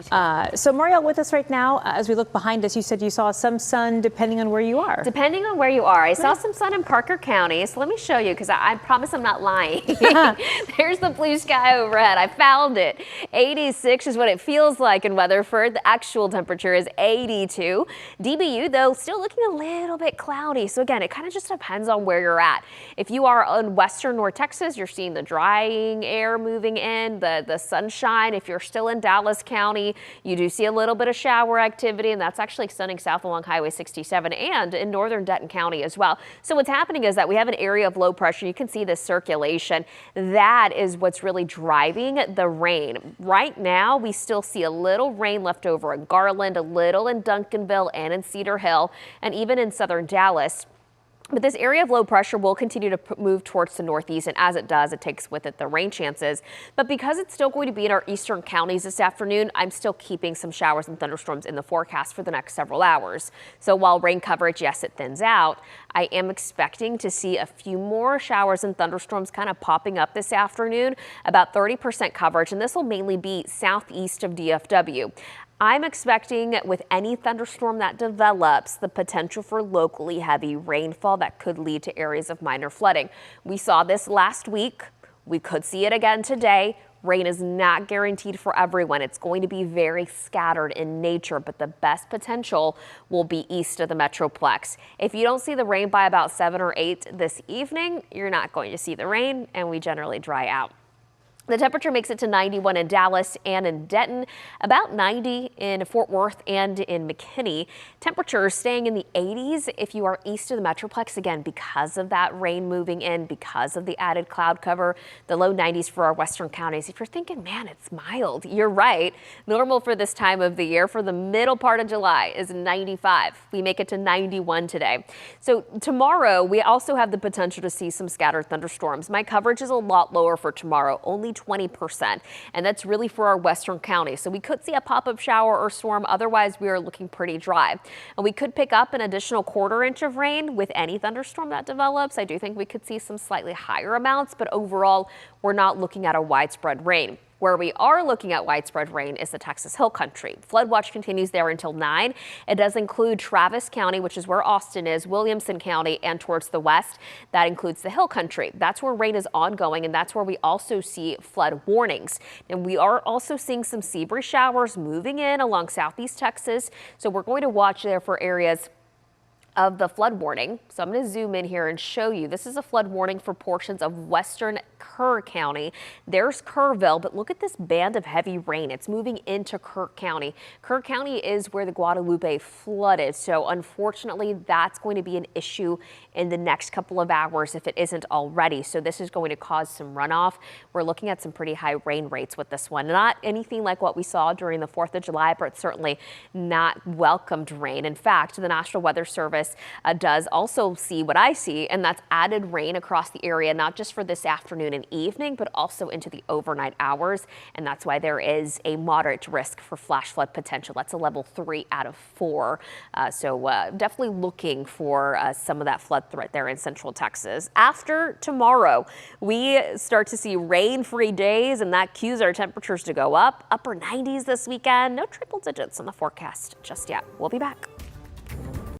So Marielle, with us right now, as we look behind us, you said you saw some sun depending on where you are. Depending on where you are. I saw some sun in Parker County, so let me show you because I promise I'm not lying. There's the blue sky overhead. I found it. 86 is what it feels like in Weatherford. The actual temperature is 82. DBU, though, still looking a little bit cloudy. So again, it kind of just depends on where you're at. If you are in western North Texas, you're seeing the drying air moving in, the sunshine. If you're still in Dallas County, you do see a little bit of shower activity, and that's actually extending south along Highway 67 and in northern Denton County as well. So what's happening is that we have an area of low pressure. You can see this circulation. That is what's really driving the rain. Right now, we still see a little rain left over in Garland, a little in Duncanville and in Cedar Hill, and even in southern Dallas. But this area of low pressure will continue to move towards the northeast, and as it does, it takes with it the rain chances. But because it's still going to be in our eastern counties this afternoon, I'm still keeping some showers and thunderstorms in the forecast for the next several hours. So while rain coverage, yes, it thins out, I am expecting to see a few more showers and thunderstorms kind of popping up this afternoon, about 30% coverage, and this will mainly be southeast of DFW. I'm expecting with any thunderstorm that develops the potential for locally heavy rainfall that could lead to areas of minor flooding. We saw this last week. We could see it again today. Rain is not guaranteed for everyone. It's going to be very scattered in nature, but the best potential will be east of the Metroplex. If you don't see the rain by about 7 or 8 this evening, you're not going to see the rain, and we generally dry out. The temperature makes it to 91 in Dallas and in Denton, about 90 in Fort Worth and in McKinney. Temperatures staying in the 80s if you are east of the Metroplex, again, because of that rain moving in, because of the added cloud cover. The low 90s for our western counties. If you're thinking, man, it's mild, you're right. Normal for this time of the year for the middle part of July is 95. We make it to 91 today. So tomorrow, we also have the potential to see some scattered thunderstorms. My coverage is a lot lower for tomorrow, only 20%, and that's really for our western county. So we could see a pop-up shower or storm. Otherwise, we are looking pretty dry. And we could pick up an additional quarter-inch of rain with any thunderstorm that develops. I do think we could see some slightly higher amounts, but overall, we're not looking at a widespread rain. Where we are looking at widespread rain is the Texas Hill Country. Flood watch continues there until 9. It does include Travis County, which is where Austin is, Williamson County, and towards the west. That includes the Hill Country. That's where rain is ongoing, and that's where we also see flood warnings. And we are also seeing some Seabury showers moving in along southeast Texas. So we're going to watch there for areas of the flood warning. So I'm going to zoom in here and show you. This is a flood warning for portions of western Kerr County. There's Kerrville, but look at this band of heavy rain. It's moving into Kerr County. Kerr County is where the Guadalupe flooded. So unfortunately, that's going to be an issue in the next couple of hours if it isn't already. So this is going to cause some runoff. We're looking at some pretty high rain rates with this one. Not anything like what we saw during the 4th of July, but certainly not welcomed rain. In fact, the National Weather Service does also see what I see, and that's added rain across the area, not just for this afternoon and evening, but also into the overnight hours. And that's why there is a moderate risk for flash flood potential. That's a level 3 out of 4. So definitely looking for some of that flood threat there in central Texas. After tomorrow, we start to see rain-free days, and that cues our temperatures to go up. Upper 90s this weekend. No triple digits on the forecast just yet. We'll be back.